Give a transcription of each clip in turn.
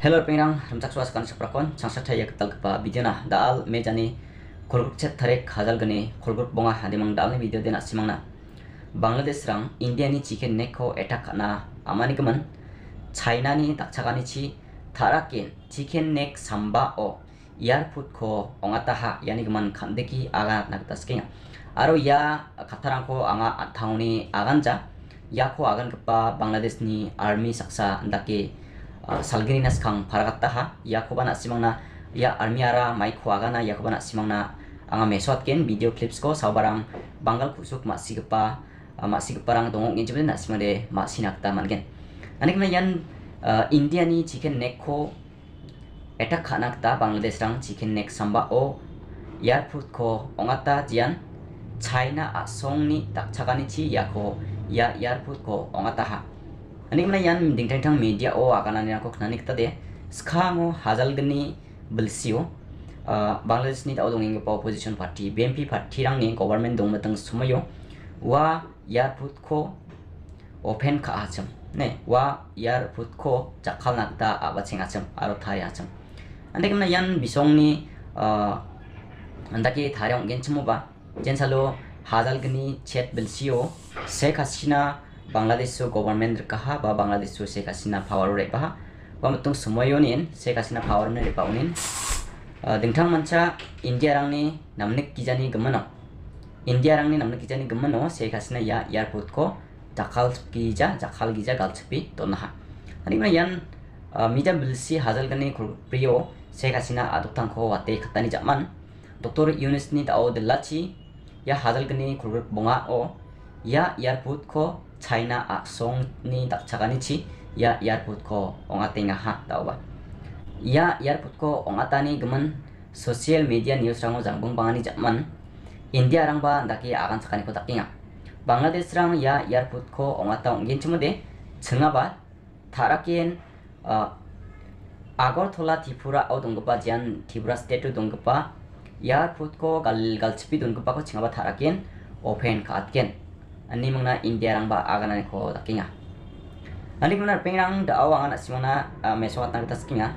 Hello pengrang ramjak suas kan saprakon changsa thaya katal kapa video na dal mejani kolguk chat tharek khajal gani kolguk bonga hadimang dal ni video dena simangna Bangladesh rang India ni chicken neck ko attack na amani gaman China ni takchagani chi tharakin chicken neck samba o yar food ko ongata ha yani gaman khandeki aga naktasking aro ya katharang ko anga thauni aganja ya ko agan kapa Bangladesh ni army saksa andake salgini nas kang paragatta ha yakobana simangna ya army ara mai khwagana yakobana simangna anga mesot ken video clips ko sabarang bangal kusuk masigeparang dongok ni jebena simade masinakta mangen anikna yan India ni chicken neck ko eta khanakta Bangladesh rang chicken neck samba o yar food ko ongata jian China asong ni takchagani chi yako ya yar food ko ongata ha Anik mana yan dingtang media o akan ane aku kenanik tadi sekarang hazal geni belsio Bangladesh ni tahu dongeng opposition party BNP party rang ni government dong matang sumayo wa yar food ko open ka acam ne wa yar food ko jakal nakta abacing acam aro thai acam Anik mana yan bisong ni andaki thariong gen cemo ba jensalo hazal geni chat belsio Sheikh Hasina Bangladesh government kaha ba Bangladesh Sheikh Hasina power rate ba ba matung sumoyonin Sheikh Hasina power ne ba unin dingtang mancha India rang ni namnek kijani gemano India rang ni namnek kijani gemano Sheikh Hasina ya airport ko jakal gija galchpi tonaha ani ma yan media bilsi hazal gani priyo Sheikh Hasina adutang ko wate khatani jaman Dr. Yunus ni tao delachi ya hazal gani bonga o ya airport ko China song ni takchagani chi ya airport ko ongatenga ha tauba ya airport ko ongatani geman social media news rango jangbong bangani jaman India rangba daki agan sakani ko takinga Bangladesh rang ya airport ko ongata ongin chumude chengaba tharakin Agartala Tripura au dongpa jian Tripura state dongpa airport ko galchipi dongpa ko chengaba tharakin open katken ani mangna India rang ba agana ko takinga ani mangna pengrang da awang simona mesot na taskinga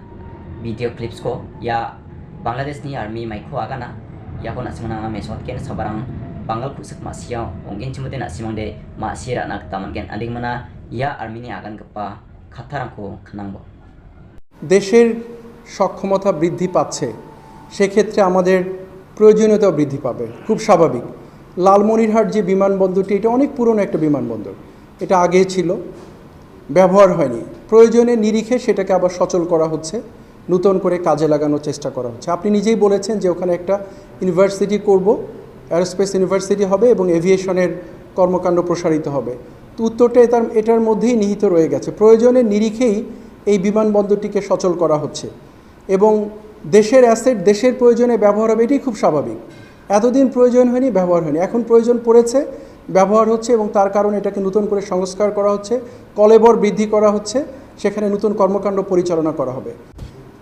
video clips ko ya Bangladesh ni army mai ko agana ya ko na simona mesot ken sabarang bangal kusuk masia ongin chimude na simangde masira na taman ken ani mangna ya army ni agan gpa khatharang ko khanangbo দেশের সক্ষমতা বৃদ্ধি পাচ্ছে সেক্ষেত্রে আমাদের প্রয়োজনীয়তা বৃদ্ধি পাবে খুব স্বাভাবিক লালমনিরহাট যে বিমানবন্দরটি এটা অনেক পুরনো একটা বিমানবন্দর এটা আগে ছিল ব্যবহার হয়নি প্রয়োজনের নিরিখে সেটাকে আবার সচল করা হচ্ছে নতুন করে কাজে লাগানোর চেষ্টা করা হচ্ছে আপনি নিজেই বলেছেন যে ওখানে একটা ইউনিভার্সিটি করব এরোস্পেস ইউনিভার্সিটি হবে এবং এভিয়েশনের কর্মকাণ্ড প্রসারিত হবে তো উত্তরটা এটার মধ্যেই নিহিত রয়ে গেছে প্রয়োজনের নিরিখেই এই বিমানবন্দরটিকে সচল করা হচ্ছে এবং দেশের অ্যাসেট দেশের প্রয়োজনে ব্যবহার হবে এটাই খুব স্বাভাবিক এতদিন প্রয়োজন হয়নি ব্যবহার হয়নি এখন প্রয়োজন পড়েছে ব্যবহার হচ্ছে এবং তার কারণে এটাকে নতুন করে সংস্কার করা হচ্ছে কলেবর বৃদ্ধি করা হচ্ছে সেখানে নতুন কর্মকাণ্ড পরিচালনা করা হবে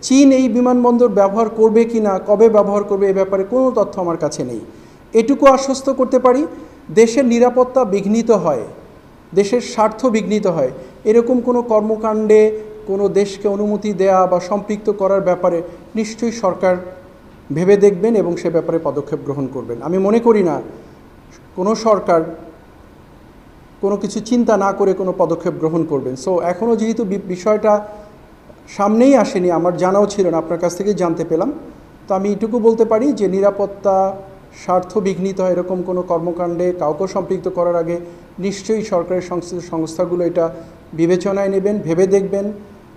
চীন এই বিমানবন্দর ব্যবহার করবে কি না কবে ব্যবহার করবে এই ব্যাপারে কোনো তথ্য আমার কাছে নেই এটুকু আশ্বস্ত করতে পারি দেশের নিরাপত্তা বিঘ্নিত হয় দেশের স্বার্থ বিঘ্নিত হয় এরকম কোনো কর্মকাণ্ডে কোনো দেশকে অনুমতি দেয়া বা সম্পৃক্ত করার ব্যাপারে নিশ্চয়ই সরকার ভেবে দেখবেন এবং সে ব্যাপারে পদক্ষেপ গ্রহণ করবেন আমি মনে করি না কোনো সরকার কোনো কিছু চিন্তা না করে কোনো পদক্ষেপ গ্রহণ করবেন সো এখনও যেহেতু বিষয়টা সামনেই আসেনি আমার জানাও ছিল না আপনার কাছ থেকে জানতে পেলাম তো আমি এটুকু বলতে পারি যে নিরাপত্তা স্বার্থ বিঘ্নিত হয় এরকম কোনো কর্মকাণ্ডে কাউকে সম্পৃক্ত করার আগে নিশ্চয়ই সরকারের সংশ্লিষ্ট সংস্থাগুলো এটা বিবেচনায় নেবেন ভেবে দেখবেন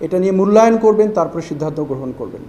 এটা নিয়ে মূল্যায়ন করবেন তারপরে সিদ্ধান্ত গ্রহণ করবেন